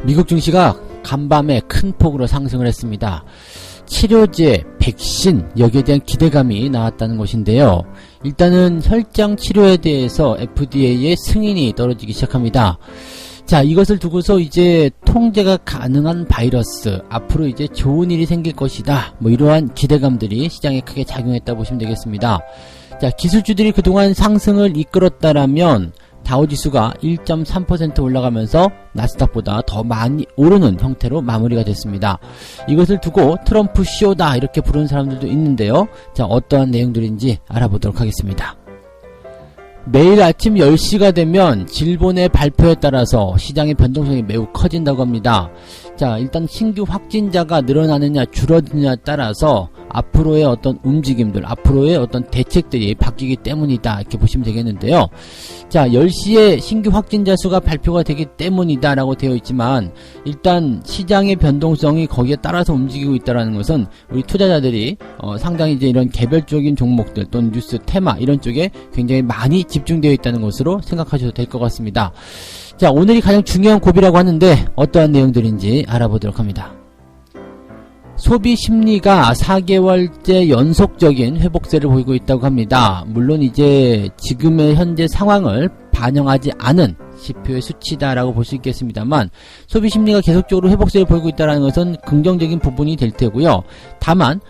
미국 증시가 간밤에 큰 폭으로 상승을 했습니다. 치료제, 백신, 여기에 대한 기대감이 나왔다는 것인데요. 일단은 혈장 치료에 대해서 FDA의 승인이 떨어지기 시작합니다. 자, 이것을 두고서 이제 통제가 가능한 바이러스, 앞으로 이제 좋은 일이 생길 것이다, 뭐 이러한 기대감들이 시장에 크게 작용했다 보시면 되겠습니다. 자, 기술주들이 그동안 상승을 이끌었다라면 다우지수가 1.3% 올라가면서 나스닥보다 더 많이 오르는 형태로 마무리가 됐습니다. 이것을 두고 트럼프 쇼다 이렇게 부르는 사람들도 있는데요. 자, 어떠한 내용들인지 알아보도록 하겠습니다. 매일 아침 10시가 되면 질본의 발표에 따라서 시장의 변동성이 매우 커진다고 합니다. 자, 일단 신규 확진자가 늘어나느냐 줄어드느냐에 따라서 앞으로의 어떤 움직임들, 앞으로의 어떤 대책들이 바뀌기 때문이다 이렇게 보시면 되겠는데요. 자, 10시에 신규 확진자 수가 발표가 되기 때문이다 라고 되어 있지만, 일단 시장의 변동성이 거기에 따라서 움직이고 있다는 것은 우리 투자자들이 상당히 이제 이런 개별적인 종목들 또는 뉴스 테마 이런 쪽에 굉장히 많이 집중되어 있다는 것으로 생각하셔도 될 것 같습니다. 자, 오늘이 가장 중요한 고비라고 하는데 어떠한 내용들인지 알아보도록 합니다. 소비 심리가 4개월째 연속적인 회복세를 보이고 있다고 합니다. 물론 이제 지금의 현재 상황을 반영하지 않은 지표의 수치다라고 볼 수 있겠습니다만, 소비 심리가 계속적으로 회복세를 보이고 있다는 것은 긍정적인 부분이 될 테고요. 다만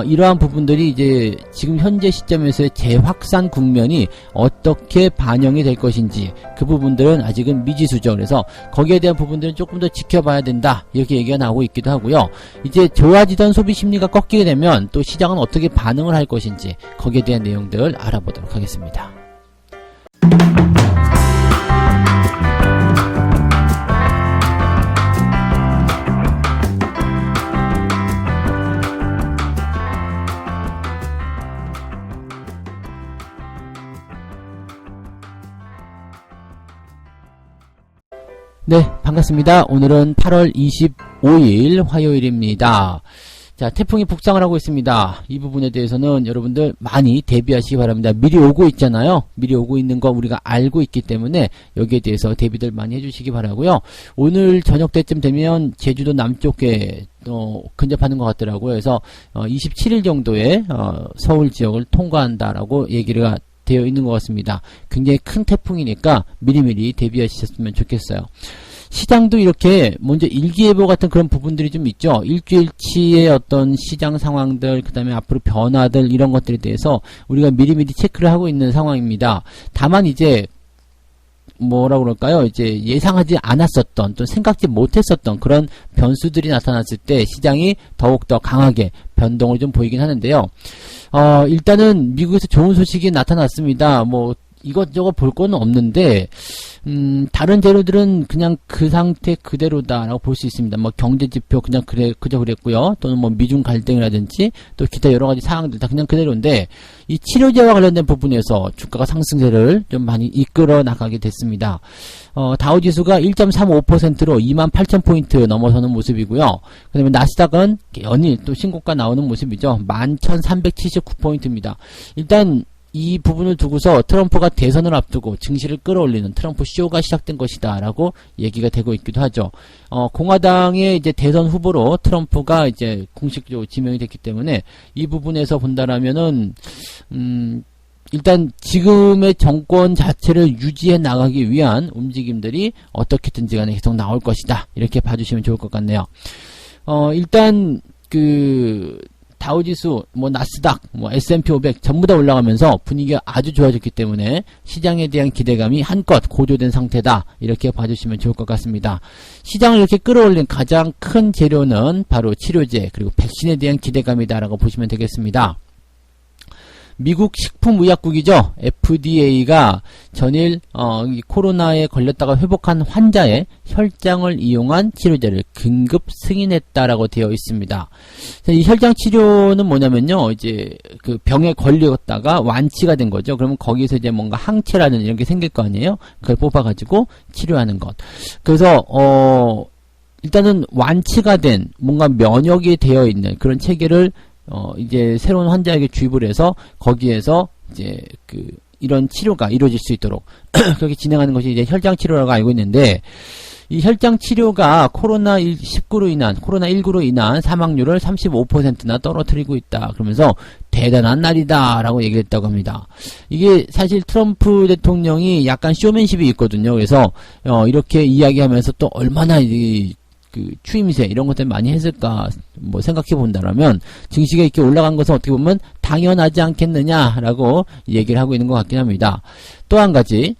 이러한 부분들이 이제 지금 현재 시점에서의 재확산 국면이 어떻게 반영이 될 것인지 그 부분들은 아직은 미지수죠. 그래서 거기에 대한 부분들은 조금 더 지켜봐야 된다 이렇게 얘기가 나오고 있기도 하고요. 이제 좋아지던 소비 심리가 꺾이게 되면 또 시장은 어떻게 반응을 할 것인지 거기에 대한 내용들 알아보도록 하겠습니다. 네, 반갑습니다. 오늘은 8월 25일 화요일입니다. 자, 태풍이 북상을 하고 있습니다. 이 부분에 대해서는 여러분들 많이 대비하시기 바랍니다. 미리 오고 있잖아요. 미리 오고 있는 거 우리가 알고 있기 때문에 여기에 대해서 대비들 많이 해주시기 바라고요. 오늘 저녁 때쯤 되면 제주도 남쪽에 근접하는 것 같더라고요. 그래서 27일 정도에 서울 지역을 통과한다라고 얘기가 되어 있는 것 같습니다. 굉장히 큰 태풍이니까 미리미리 대비하셨으면 좋겠어요. 시장도 이렇게 먼저 일기예보 같은 그런 부분들이 좀 있죠. 일주일치의 어떤 시장 상황들, 그 다음에 앞으로 변화들 이런 것들에 대해서 우리가 미리미리 체크를 하고 있는 상황입니다. 다만 이제 뭐라 그럴까요? 이제 예상하지 않았었던 또 생각지 못했었던 그런 변수들이 나타났을 때 시장이 더욱더 강하게 변동을 좀 보이긴 하는데요. 일단은 미국에서 좋은 소식이 나타났습니다. 뭐 이것저것 볼 건 없는데 다른 재료들은 그냥 그 상태 그대로다라고 볼 수 있습니다. 뭐 경제지표 그냥 그저 그랬고요. 또는 뭐 미중 갈등이라든지 또 기타 여러 가지 사항들 다 그냥 그대로인데, 이 치료제와 관련된 부분에서 주가가 상승세를 좀 많이 이끌어 나가게 됐습니다. 다우지수가 1.35%로 28,000포인트 넘어서는 모습이고요. 그 다음에 나스닥은 연일 또 신고가 나오는 모습이죠. 11,379포인트입니다. 일단 이 부분을 두고서 트럼프가 대선을 앞두고 증시를 끌어올리는 트럼프 쇼가 시작된 것이다 라고 얘기가 되고 있기도 하죠. 공화당의 이제 대선 후보로 트럼프가 이제 공식적으로 지명이 됐기 때문에 이 부분에서 본다라면은 일단 지금의 정권 자체를 유지해 나가기 위한 움직임들이 어떻게든지 간에 계속 나올 것이다 이렇게 봐주시면 좋을 것 같네요. 일단 다우지수, 뭐 나스닥, 뭐 S&P 500 전부 다 올라가면서 분위기가 아주 좋아졌기 때문에 시장에 대한 기대감이 한껏 고조된 상태다 이렇게 봐주시면 좋을 것 같습니다. 시장을 이렇게 끌어올린 가장 큰 재료는 바로 치료제 그리고 백신에 대한 기대감이다 라고 보시면 되겠습니다. 미국 식품의약국이죠. FDA가 전일 이 코로나에 걸렸다가 회복한 환자의 혈장을 이용한 치료제를 긴급 승인했다라고 되어 있습니다. 이 혈장 치료는 뭐냐면요, 이제 그 병에 걸렸다가 완치가 된 거죠. 그러면 거기서 이제 뭔가 항체라는 이런 게 생길 거 아니에요. 그걸 뽑아가지고 치료하는 것. 그래서 일단은 완치가 된 뭔가 면역이 되어 있는 그런 체계를 이제 새로운 환자에게 주입을 해서 거기에서 이제 이런 치료가 이루어질 수 있도록 그렇게 진행하는 것이 이제 혈장 치료라고 알고 있는데, 이 혈장 치료가 코로나19로 인한 사망률을 35%나 떨어뜨리고 있다. 그러면서 대단한 날이다 라고 얘기를 했다고 합니다. 이게 사실 트럼프 대통령이 약간 쇼맨십이 있거든요. 그래서 이렇게 이야기하면서 또 얼마나 그 추임새 이런 것들 많이 했을까 뭐 생각해 본다라면 증시가 이렇게 올라간 것은 어떻게 보면 당연하지 않겠느냐라고 얘기를 하고 있는 것 같긴 합니다. 또 한 가지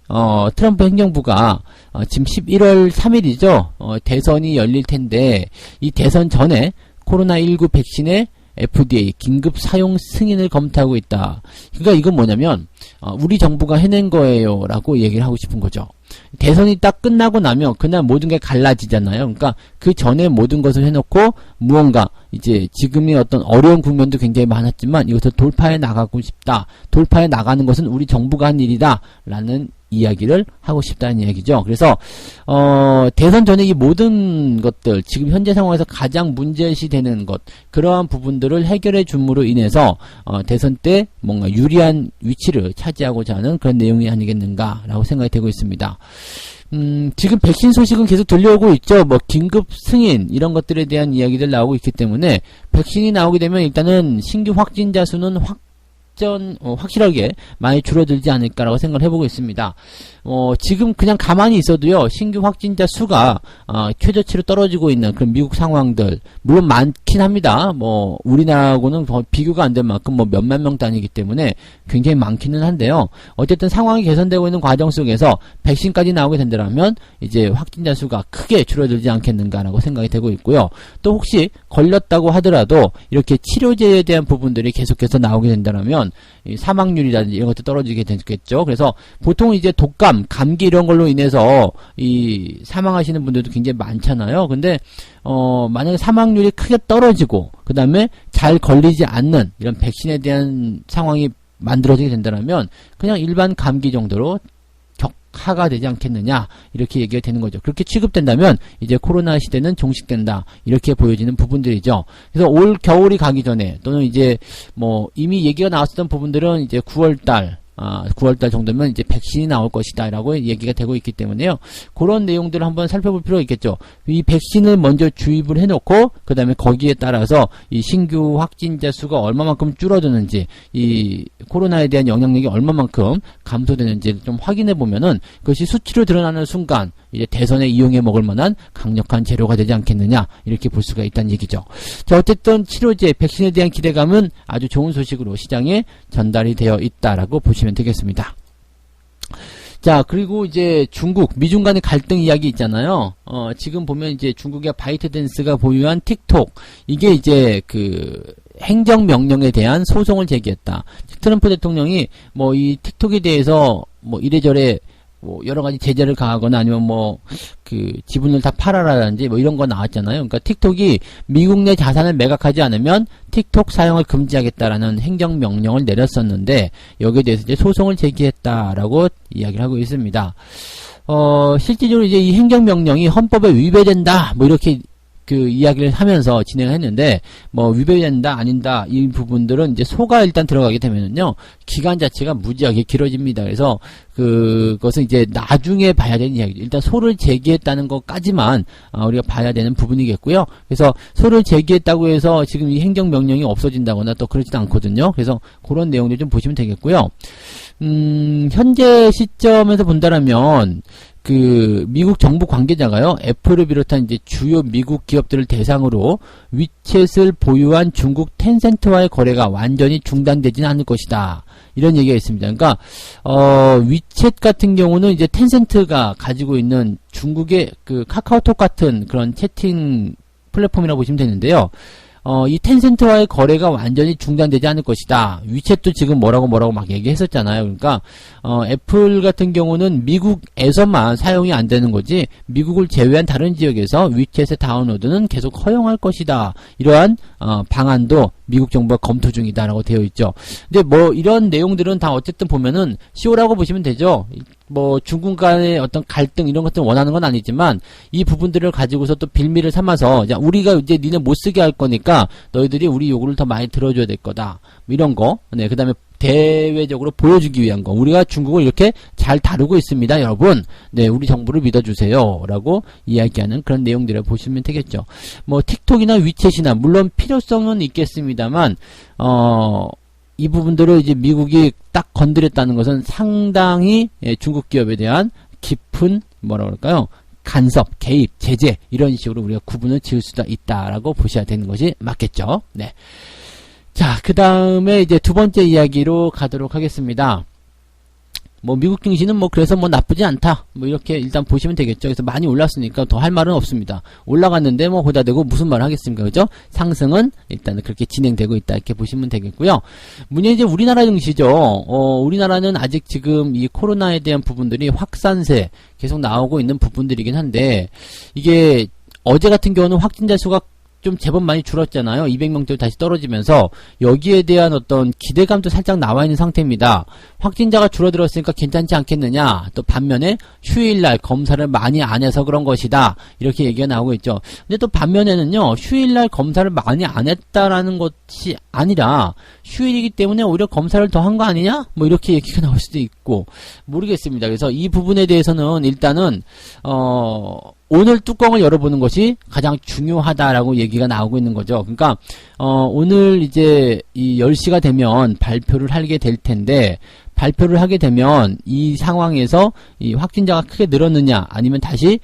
트럼프 행정부가 지금 11월 3일이죠. 대선이 열릴 텐데 이 대선 전에 코로나19 백신의 FDA 긴급 사용 승인을 검토하고 있다. 그러니까 이건 뭐냐면 우리 정부가 해낸 거예요 라고 얘기를 하고 싶은 거죠. 대선이 딱 끝나고 나면 그날 모든 게 갈라지잖아요. 그러니까 그 전에 모든 것을 해놓고 무언가 이제 지금의 어떤 어려운 국면도 굉장히 많았지만 이것을 돌파해 나가고 싶다. 돌파해 나가는 것은 우리 정부가 한 일이다 라는 이야기를 하고 싶다는 이야기죠. 그래서 대선 전에 이 모든 것들 지금 현재 상황에서 가장 문제시 되는 것 그러한 부분들을 해결해 줌으로 인해서 대선 때 뭔가 유리한 위치를 차지하고자 하는 그런 내용이 아니겠는가라고 생각이 되고 있습니다. 지금 백신 소식은 계속 들려오고 있죠. 뭐 긴급 승인 이런 것들에 대한 이야기들 나오고 있기 때문에 백신이 나오게 되면 일단은 신규 확진자 수는 확실하게 많이 줄어들지 않을까라고 생각을 해보고 있습니다. 지금 그냥 가만히 있어도요, 신규 확진자 수가, 최저치로 떨어지고 있는 그런 미국 상황들, 물론 많긴 합니다. 뭐, 우리나라하고는 비교가 안 될 만큼 뭐 몇만 명 단위이기 때문에 굉장히 많기는 한데요. 어쨌든 상황이 개선되고 있는 과정 속에서 백신까지 나오게 된다면, 이제 확진자 수가 크게 줄어들지 않겠는가라고 생각이 되고 있고요. 또 혹시 걸렸다고 하더라도, 이렇게 치료제에 대한 부분들이 계속해서 나오게 된다면, 이 사망률이라든지 이런 것도 떨어지게 되겠죠. 그래서 보통 이제 독감, 감기 이런 걸로 인해서 이 사망하시는 분들도 굉장히 많잖아요. 근데 만약에 사망률이 크게 떨어지고 그 다음에 잘 걸리지 않는 이런 백신에 대한 상황이 만들어지게 된다면 그냥 일반 감기 정도로 격하가 되지 않겠느냐 이렇게 얘기가 되는 거죠. 그렇게 취급된다면 이제 코로나 시대는 종식된다 이렇게 보여지는 부분들이죠. 그래서 올 겨울이 가기 전에 또는 이제 뭐 이미 얘기가 나왔었던 부분들은 이제 9월달 9월달 정도면 이제 백신이 나올 것이다 라고 얘기가 되고 있기 때문에요. 그런 내용들을 한번 살펴볼 필요가 있겠죠. 이 백신을 먼저 주입을 해놓고 그 다음에 거기에 따라서 이 신규 확진자 수가 얼마만큼 줄어드는지 이 코로나에 대한 영향력이 얼마만큼 감소되는지 좀 확인해 보면은 그것이 수치로 드러나는 순간 이제 대선에 이용해 먹을 만한 강력한 재료가 되지 않겠느냐 이렇게 볼 수가 있다는 얘기죠. 자, 어쨌든 치료제 백신에 대한 기대감은 아주 좋은 소식으로 시장에 전달이 되어 있다라고 보시면 되겠습니다. 자, 그리고 이제 중국, 미중 간의 갈등 이야기 있잖아요. 지금 보면 이제 중국의 바이트댄스가 보유한 틱톡, 이게 이제 행정명령에 대한 소송을 제기했다. 트럼프 대통령이 뭐 이 틱톡에 대해서 뭐 이래저래 뭐 여러 가지 제재를 가하거나 아니면 뭐 지분을 다 팔아라든지 뭐 이런 거 나왔잖아요. 그러니까 틱톡이 미국 내 자산을 매각하지 않으면 틱톡 사용을 금지하겠다라는 행정명령을 내렸었는데 여기에 대해서 이제 소송을 제기했다라고 이야기를 하고 있습니다. 실질적으로 이제 이 행정명령이 헌법에 위배된다 뭐 이렇게 이야기를 하면서 진행했는데, 뭐, 위배된다, 아닌다, 이 부분들은 이제 소가 일단 들어가게 되면은요, 기간 자체가 무지하게 길어집니다. 그래서, 그것은 이제 나중에 봐야 되는 이야기죠. 일단 소를 제기했다는 것까지만, 우리가 봐야 되는 부분이겠고요. 그래서 소를 제기했다고 해서 지금 이 행정명령이 없어진다거나 또 그러지도 않거든요. 그래서 그런 내용들 좀 보시면 되겠고요. 현재 시점에서 본다라면, 미국 정부 관계자가요, 애플을 비롯한 이제 주요 미국 기업들을 대상으로 위챗을 보유한 중국 텐센트와의 거래가 완전히 중단되지는 않을 것이다. 이런 얘기가 있습니다. 그러니까, 위챗 같은 경우는 이제 텐센트가 가지고 있는 중국의 카카오톡 같은 그런 채팅 플랫폼이라고 보시면 되는데요. 이 텐센트와의 거래가 완전히 중단되지 않을 것이다. 위챗도 지금 뭐라고 막 얘기했었잖아요. 그러니까 애플 같은 경우는 미국에서만 사용이 안 되는 거지 미국을 제외한 다른 지역에서 위챗의 다운로드는 계속 허용할 것이다. 이러한 방안도 미국 정부가 검토 중이다라고 되어 있죠. 근데 뭐 이런 내용들은 다 어쨌든 보면은 쇼라고 보시면 되죠. 뭐 중국 간의 어떤 갈등 이런 것들 원하는 건 아니지만 이 부분들을 가지고서 또 빌미를 삼아서 자, 우리가 이제 니네 못 쓰게 할 거니까 너희들이 우리 요구를 더 많이 들어줘야 될 거다. 뭐 이런 거. 네, 그다음에 대외적으로 보여주기 위한 거. 우리가 중국을 이렇게 잘 다루고 있습니다, 여러분. 네, 우리 정부를 믿어주세요라고 이야기하는 그런 내용들을 보시면 되겠죠. 뭐 틱톡이나 위챗이나 물론 필요성은 있겠습니다만 이 부분들을 이제 미국이 딱 건드렸다는 것은 상당히 중국 기업에 대한 깊은 뭐라 그럴까요? 간섭, 개입, 제재 이런 식으로 우리가 구분을 지을 수가 있다라고 보셔야 되는 것이 맞겠죠. 네. 자, 그 다음에 이제 두 번째 이야기로 가도록 하겠습니다. 뭐 미국 증시는 뭐 그래서 뭐 나쁘지 않다 뭐 이렇게 일단 보시면 되겠죠. 그래서 많이 올랐으니까 더 할 말은 없습니다. 올라갔는데 뭐 호다되고 무슨 말을 하겠습니까, 그죠? 상승은 일단은 그렇게 진행되고 있다 이렇게 보시면 되겠고요. 문제는 이제 우리나라 증시죠. 우리나라는 아직 지금 이 코로나에 대한 부분들이 확산세 계속 나오고 있는 부분들이긴 한데 이게 어제 같은 경우는 확진자 수가 좀 제법 많이 줄었잖아요. 200명대로 다시 떨어지면서 여기에 대한 어떤 기대감도 살짝 나와 있는 상태입니다. 확진자가 줄어들었으니까 괜찮지 않겠느냐. 또 반면에 휴일날 검사를 많이 안 해서 그런 것이다. 이렇게 얘기가 나오고 있죠. 근데 또 반면에는요. 휴일날 검사를 많이 안 했다라는 것이 아니라 휴일이기 때문에 오히려 검사를 더 한 거 아니냐? 뭐 이렇게 얘기가 나올 수도 있고 모르겠습니다. 그래서 이 부분에 대해서는 일단은 오늘 뚜껑을 열어보는 것이 가장 중요하다라고 얘기가 나오고 있는 거죠. 그러니까 오늘 이제 이 10시가 되면 발표를 하게 될 텐데 발표를 하게 되면 이 상황에서 이 확진자가 크게 늘었느냐 아니면 다시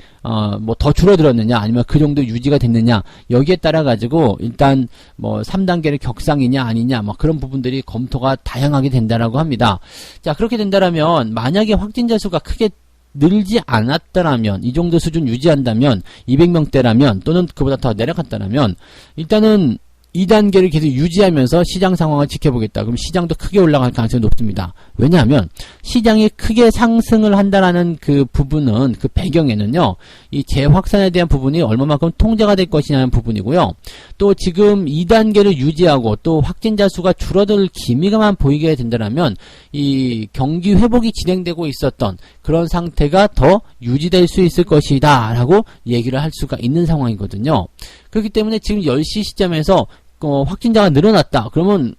뭐 더 줄어들었느냐 아니면 그 정도 유지가 됐느냐 여기에 따라 가지고 일단 뭐 3단계를 격상이냐 아니냐 뭐 그런 부분들이 검토가 다양하게 된다라고 합니다. 자, 그렇게 된다라면 만약에 확진자 수가 크게 늘지 않았다라면 이 정도 수준 유지한다면 200명대라면 또는 그보다 더 내려갔다라면 일단은 2단계를 계속 유지하면서 시장 상황을 지켜보겠다. 그럼 시장도 크게 올라갈 가능성이 높습니다. 왜냐하면 시장이 크게 상승을 한다라는 그 부분은 그 배경에는요. 이 재확산에 대한 부분이 얼마만큼 통제가 될 것이냐는 부분이고요. 또 지금 2단계를 유지하고 또 확진자 수가 줄어들 기미가만 보이게 된다면 이 경기 회복이 진행되고 있었던 그런 상태가 더 유지될 수 있을 것이다 라고 얘기를 할 수가 있는 상황이거든요. 그렇기 때문에 지금 10시 시점에서 확진자가 늘어났다. 그러면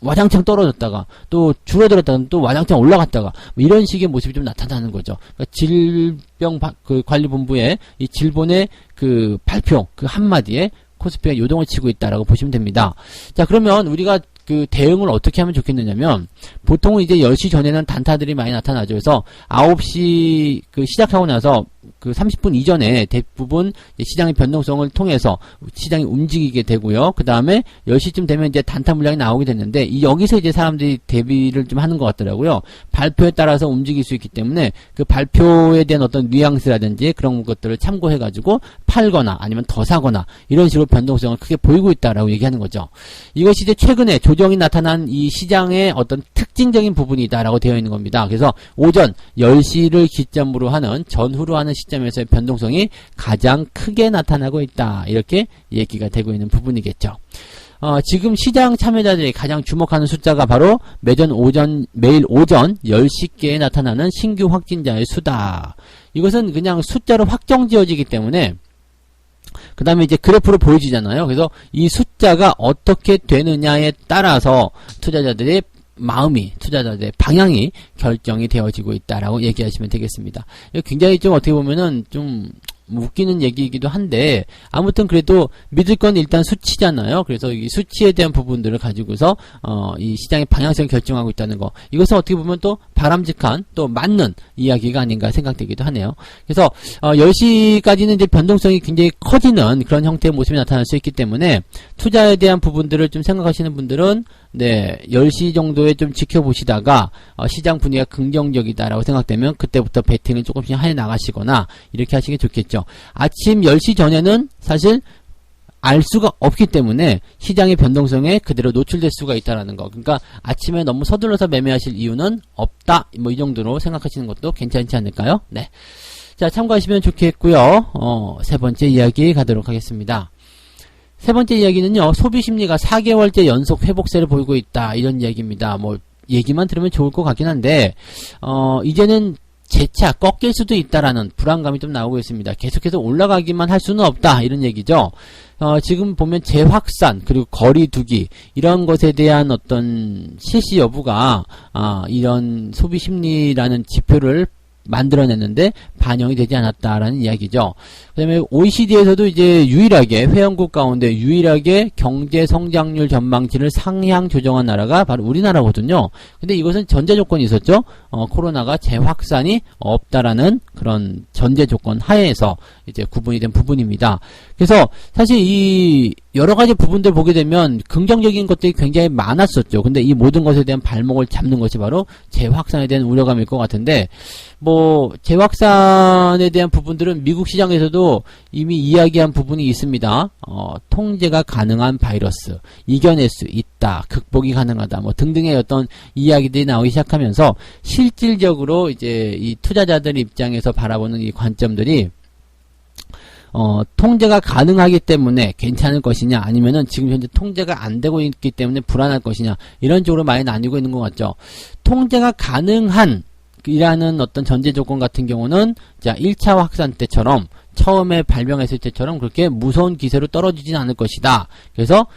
와장창 떨어졌다가 또 줄어들었다가 또 와장창 올라갔다가 뭐 이런 식의 모습이 좀 나타나는 거죠. 그러니까 질병관리본부의 이 질본의 그 발표 그 한마디에 코스피가 요동을 치고 있다라고 보시면 됩니다. 자, 그러면 우리가 그 대응을 어떻게 하면 좋겠느냐면 보통은 이제 10시 전에는 단타들이 많이 나타나죠. 그래서 9시 그 시작하고 나서 그 30분 이전에 대부분 시장의 변동성을 통해서 시장이 움직이게 되고요. 그 다음에 10시쯤 되면 이제 단타 물량이 나오게 됐는데 여기서 이제 사람들이 대비를 좀 하는 것 같더라고요. 발표에 따라서 움직일 수 있기 때문에 그 발표에 대한 어떤 뉘앙스라든지 그런 것들을 참고해가지고 팔거나 아니면 더 사거나 이런 식으로 변동성을 크게 보이고 있다라고 얘기하는 거죠. 이것이 이제 최근에 조정이 나타난 이 시장의 어떤 특징적인 부분이다라고 되어 있는 겁니다. 그래서 오전 10시를 기점으로 하는 전후로 하는 시점에서의 변동성이 가장 크게 나타나고 있다. 이렇게 얘기가 되고 있는 부분이겠죠. 지금 시장 참여자들이 가장 주목하는 숫자가 바로 매일 오전 10시께에 나타나는 신규 확진자의 수다. 이것은 그냥 숫자로 확정 지어지기 때문에 그 다음에 이제 그래프로 보여지잖아요. 그래서 이 숫자가 어떻게 되느냐에 따라서 투자자들의 마음이, 투자자들의 방향이 결정이 되어지고 있다라고 얘기하시면 되겠습니다. 굉장히 좀 어떻게 보면은 좀 웃기는 얘기이기도 한데 아무튼 그래도 믿을 건 일단 수치잖아요. 그래서 이 수치에 대한 부분들을 가지고서 이 시장의 방향성을 결정하고 있다는 거, 이것은 어떻게 보면 또 바람직한 또 맞는 이야기가 아닌가 생각되기도 하네요. 그래서 10시까지는 이제 변동성이 굉장히 커지는 그런 형태의 모습이 나타날 수 있기 때문에 투자에 대한 부분들을 좀 생각하시는 분들은 10시 정도에 좀 지켜보시다가 시장 분위기가 긍정적이다라고 생각되면 그때부터 베팅을 조금씩 해 나가시거나 이렇게 하시는 게 좋겠죠. 아침 10시 전에는 사실 알 수가 없기 때문에 시장의 변동성에 그대로 노출될 수가 있다라는 거. 그러니까 아침에 너무 서둘러서 매매하실 이유는 없다. 뭐 이 정도로 생각하시는 것도 괜찮지 않을까요? 네. 자, 참고하시면 좋겠고요. 세 번째 이야기 가도록 하겠습니다. 세 번째 이야기는요, 소비 심리가 4개월째 연속 회복세를 보이고 있다. 이런 이야기입니다. 뭐, 얘기만 들으면 좋을 것 같긴 한데, 이제는 재차 꺾일 수도 있다라는 불안감이 좀 나오고 있습니다. 계속해서 올라가기만 할 수는 없다 이런 얘기죠. 지금 보면 재확산 그리고 거리두기 이런 것에 대한 어떤 실시 여부가 이런 소비 심리라는 지표를 만들어냈는데 반영이 되지 않았다라는 이야기죠. 그 다음에 OECD에서도 이제 유일하게 회원국 가운데 유일하게 경제 성장률 전망치를 상향 조정한 나라가 바로 우리나라거든요. 근데 이것은 전제 조건이 있었죠. 코로나가 재확산이 없다라는 그런 전제 조건 하에서 이제 구분이 된 부분입니다. 그래서 사실 이 여러 가지 부분들 보게 되면 긍정적인 것들이 굉장히 많았었죠. 근데 이 모든 것에 대한 발목을 잡는 것이 바로 재확산에 대한 우려감일 것 같은데, 뭐 재확산에 대한 부분들은 미국 시장에서도 이미 이야기한 부분이 있습니다. 통제가 가능한 바이러스, 이겨낼 수 있다, 극복이 가능하다, 뭐 등등의 어떤 이야기들이 나오기 시작하면서 실질적으로 이제 이 투자자들 입장에서 바라보는 이 관점들이 통제가 가능하기 때문에 괜찮을 것이냐, 아니면은 지금 현재 통제가 안 되고 있기 때문에 불안할 것이냐, 이런 쪽으로 많이 나뉘고 있는 것 같죠. 통제가 가능한 이라는 어떤 전제 조건 같은 경우는 자 1차 확산 때처럼 처음에 발병했을 때처럼 그렇게 무서운 기세로 떨어지진 않을 것이다. 그래서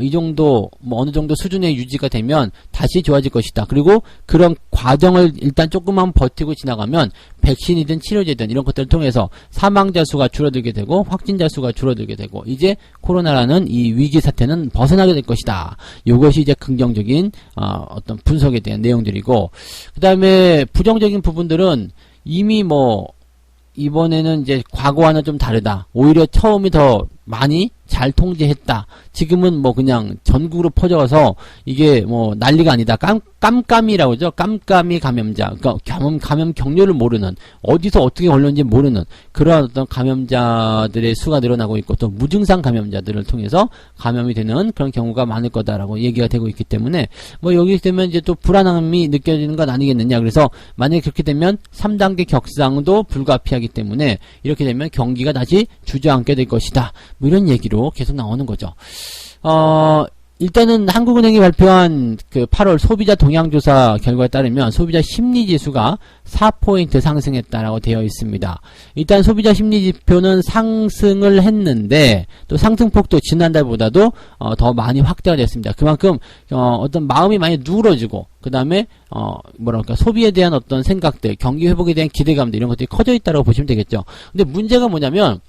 이 정도 뭐 어느 정도 수준의 유지가 되면 다시 좋아질 것이다. 그리고 그런 과정을 일단 조금만 버티고 지나가면 백신이든 치료제든 이런 것들을 통해서 사망자 수가 줄어들게 되고 확진자 수가 줄어들게 되고 이제 코로나라는 이 위기 사태는 벗어나게 될 것이다. 이것이 이제 긍정적인 어떤 분석에 대한 내용들이고, 그 다음에 부정적인 부분들은 이미 뭐 이번에는 이제 과거와는 좀 다르다. 오히려 처음이 더 많이 잘 통제했다. 지금은 뭐 그냥 전국으로 퍼져서 이게 뭐 난리가 아니다. 깜깜이라고 하죠. 깜깜이 감염자. 그러니까 감염 경로를 모르는, 어디서 어떻게 걸렸는지 모르는 그런 어떤 감염자들의 수가 늘어나고 있고, 또 무증상 감염자들을 통해서 감염이 되는 그런 경우가 많을 거다라고 얘기가 되고 있기 때문에 뭐 여기 되면 이제 또 불안함이 느껴지는 건 아니겠느냐. 그래서 만약에 그렇게 되면 3단계 격상도 불가피하기 때문에 이렇게 되면 경기가 다시 주저앉게 될 것이다. 뭐 이런 얘기로 계속 나오는 거죠. 일단은 한국은행이 발표한 그 8월 소비자 동향조사 결과에 따르면 소비자 심리지수가 4포인트 상승했다라고 되어 있습니다. 일단 소비자 심리지표는 상승을 했는데 또 상승폭도 지난달보다도 더 많이 확대가 됐습니다. 그만큼 어떤 마음이 많이 누그러지고, 그 다음에 뭐랄까 소비에 대한 어떤 생각들, 경기 회복에 대한 기대감들, 이런 것들이 커져 있다고 보시면 되겠죠. 근데 문제가 뭐냐면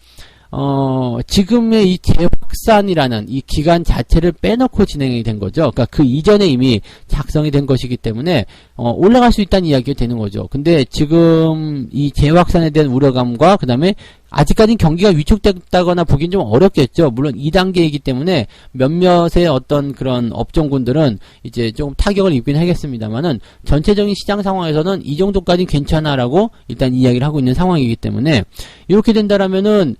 지금의 이 재확산이라는 이 기간 자체를 빼놓고 진행이 된 거죠. 그러니까 그 이전에 이미 작성이 된 것이기 때문에 올라갈 수 있다는 이야기가 되는 거죠. 근데 지금 이 재확산에 대한 우려감과 그 다음에 아직까지는 경기가 위축됐다거나 보긴 좀 어렵겠죠. 물론 2단계이기 때문에 몇몇의 어떤 그런 업종군들은 이제 조금 타격을 입긴 하겠습니다만은 전체적인 시장 상황에서는 이 정도까지는 괜찮아라고 일단 이야기를 하고 있는 상황이기 때문에, 이렇게 된다라면은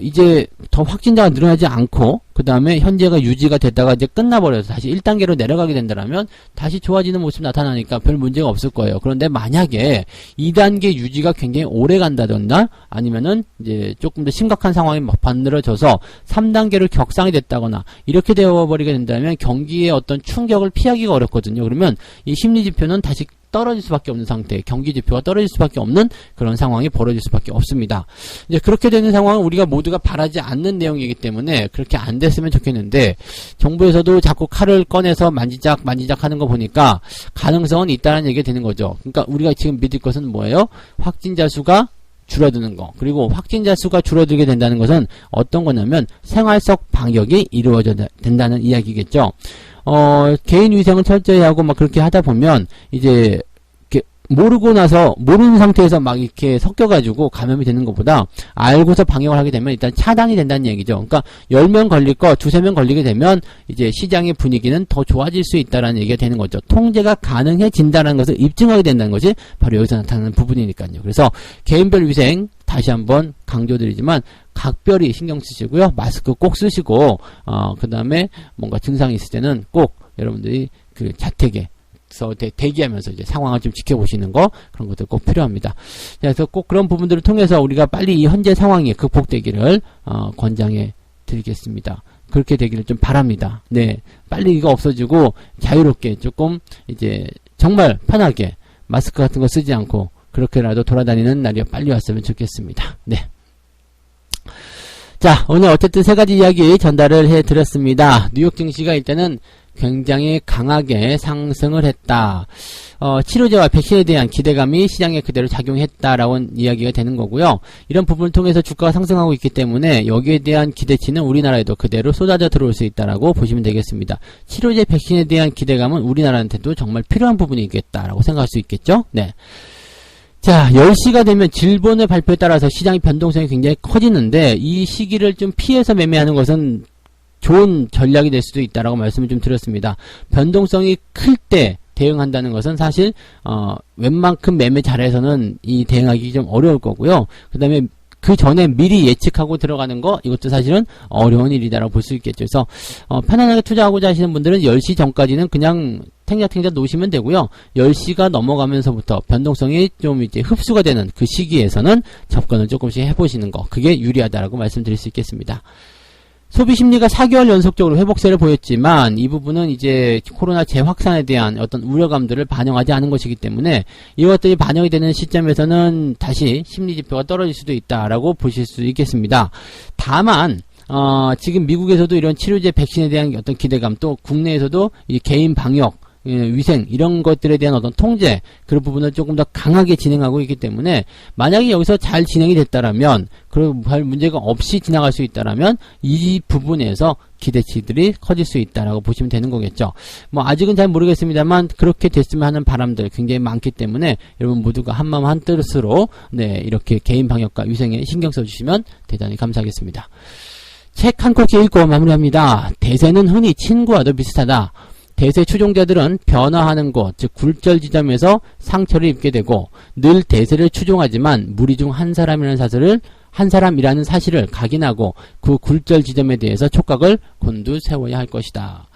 이제 더 확진자가 늘어나지 않고 그 다음에 현재가 유지가 됐다가 이제 끝나버려서 다시 1단계로 내려가게 된다면 다시 좋아지는 모습이 나타나니까 별 문제가 없을 거예요. 그런데 만약에 2단계 유지가 굉장히 오래 간다던가 아니면은 이제 조금 더 심각한 상황이 만들어져서 3단계로 격상이 됐다거나 이렇게 되어버리게 된다면 경기의 어떤 충격을 피하기가 어렵거든요. 그러면 이 심리지표는 다시 떨어질 수밖에 없는 상태, 경기지표가 떨어질 수밖에 없는 그런 상황이 벌어질 수밖에 없습니다. 이제 그렇게 되는 상황은 우리가 모두가 바라지 않는 내용이기 때문에 그렇게 안 됐으면 좋겠는데, 정부에서도 자꾸 칼을 꺼내서 만지작 하는 거 보니까 가능성은 있다는 얘기가 되는 거죠. 그러니까 우리가 지금 믿을 것은 뭐예요? 확진자 수가 줄어드는 거. 그리고 확진자 수가 줄어들게 된다는 것은 어떤 거냐면 생활 속 방역이 이루어져야 된다는 이야기겠죠. 개인 위생을 철저히 하고 막 그렇게 하다 보면 이제 모르고 나서 모르는 상태에서 막 이렇게 섞여가지고 감염이 되는 것보다 알고서 방역을 하게 되면 일단 차단이 된다는 얘기죠. 그러니까 10명 걸릴 거 2-3명 걸리게 되면 이제 시장의 분위기는 더 좋아질 수 있다라는 얘기가 되는 거죠. 통제가 가능해진다는 것을 입증하게 된다는 것이 바로 여기서 나타나는 부분이니까요. 그래서 개인별 위생 다시 한번 강조드리지만 각별히 신경 쓰시고요. 마스크 꼭 쓰시고 그 다음에 뭔가 증상이 있을 때는 꼭 여러분들이 그 자택에 대기하면서 이제 상황을 좀 지켜보시는 거, 그런 것들 꼭 필요합니다. 그래서 꼭 그런 부분들을 통해서 우리가 빨리 이 현재 상황이 극복되기를 권장해 드리겠습니다. 그렇게 되기를 좀 바랍니다. 네, 빨리 이거 없어지고 자유롭게 조금 이제 정말 편하게 마스크 같은 거 쓰지 않고 그렇게라도 돌아다니는 날이 빨리 왔으면 좋겠습니다. 네. 자, 오늘 어쨌든 세 가지 이야기 전달을 해드렸습니다. 뉴욕 증시가 일단은 굉장히 강하게 상승을 했다. 치료제와 백신에 대한 기대감이 시장에 그대로 작용했다라고 이야기가 되는 거고요. 이런 부분을 통해서 주가가 상승하고 있기 때문에 여기에 대한 기대치는 우리나라에도 그대로 쏟아져 들어올 수 있다라고 보시면 되겠습니다. 치료제 백신에 대한 기대감은 우리나라한테도 정말 필요한 부분이겠다라고 생각할 수 있겠죠. 네. 자, 10시가 되면 질본의 발표에 따라서 시장의 변동성이 굉장히 커지는데 이 시기를 좀 피해서 매매하는 것은 좋은 전략이 될 수도 있다라고 말씀을 좀 드렸습니다. 변동성이 클 때 대응한다는 것은 사실 웬만큼 매매 잘해서는 이 대응하기 좀 어려울 거고요. 그 다음에 그 전에 미리 예측하고 들어가는 거 이것도 사실은 어려운 일이다라고 볼 수 있겠죠. 그래서 편안하게 투자하고자 하시는 분들은 10시 전까지는 그냥 탱자탱자 놓으시면 되고요. 10시가 넘어가면서부터 변동성이 좀 이제 흡수가 되는 그 시기에서는 접근을 조금씩 해보시는 거, 그게 유리하다라고 말씀드릴 수 있겠습니다. 소비 심리가 4개월 연속적으로 회복세를 보였지만 이 부분은 이제 코로나 재확산에 대한 어떤 우려감들을 반영하지 않은 것이기 때문에 이것들이 반영이 되는 시점에서는 다시 심리 지표가 떨어질 수도 있다라고 보실 수 있겠습니다. 다만 지금 미국에서도 이런 치료제 백신에 대한 어떤 기대감, 또 국내에서도 이 개인 방역, 위생 이런 것들에 대한 어떤 통제, 그런 부분을 조금 더 강하게 진행하고 있기 때문에 만약에 여기서 잘 진행이 됐다라면, 그리고 별 문제가 없이 지나갈 수 있다라면 이 부분에서 기대치들이 커질 수 있다라고 보시면 되는 거겠죠. 뭐 아직은 잘 모르겠습니다만 그렇게 됐으면 하는 바람들 굉장히 많기 때문에 여러분 모두가 한마음 한뜻으로 이렇게 개인 방역과 위생에 신경 써주시면 대단히 감사하겠습니다. 책 한 권 읽고 마무리합니다. 대세는 흔히 친구와도 비슷하다. 대세 추종자들은 변화하는 곳, 즉 굴절 지점에서 상처를 입게 되고 늘 대세를 추종하지만 무리 중 한 사람이라는 사실을 각인하고 그 굴절 지점에 대해서 촉각을 곤두세워야 할 것이다.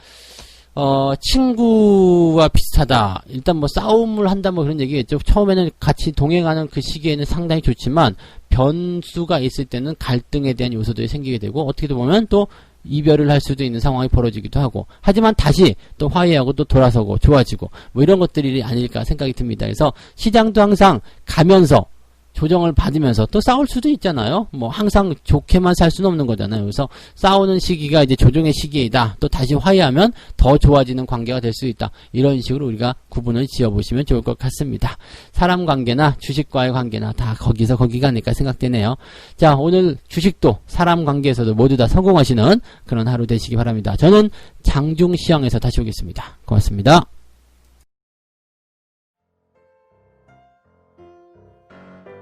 친구와 비슷하다. 일단 뭐 싸움을 한다 뭐 그런 얘기겠죠. 처음에는 같이 동행하는 그 시기에는 상당히 좋지만 변수가 있을 때는 갈등에 대한 요소들이 생기게 되고 어떻게 보면 또 이별을 할 수도 있는 상황이 벌어지기도 하고, 하지만 다시 또 화해하고 또 돌아서고 좋아지고 뭐 이런 것들이 아닐까 생각이 듭니다. 그래서 시장도 항상 가면서 조정을 받으면서 또 싸울 수도 있잖아요. 뭐 항상 좋게만 살 수는 없는 거잖아요. 그래서 싸우는 시기가 이제 조정의 시기이다. 또 다시 화해하면 더 좋아지는 관계가 될 수 있다. 이런 식으로 우리가 구분을 지어보시면 좋을 것 같습니다. 사람 관계나 주식과의 관계나 다 거기서 거기가 아닐까 생각되네요. 자, 오늘 주식도 사람 관계에서도 모두 다 성공하시는 그런 하루 되시기 바랍니다. 저는 장중시황에서 다시 오겠습니다. 고맙습니다.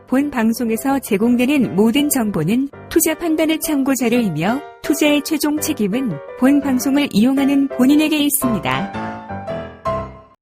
본 방송에서 제공되는 모든 정보는 투자 판단의 참고 자료이며 투자의 최종 책임은 본 방송을 이용하는 본인에게 있습니다.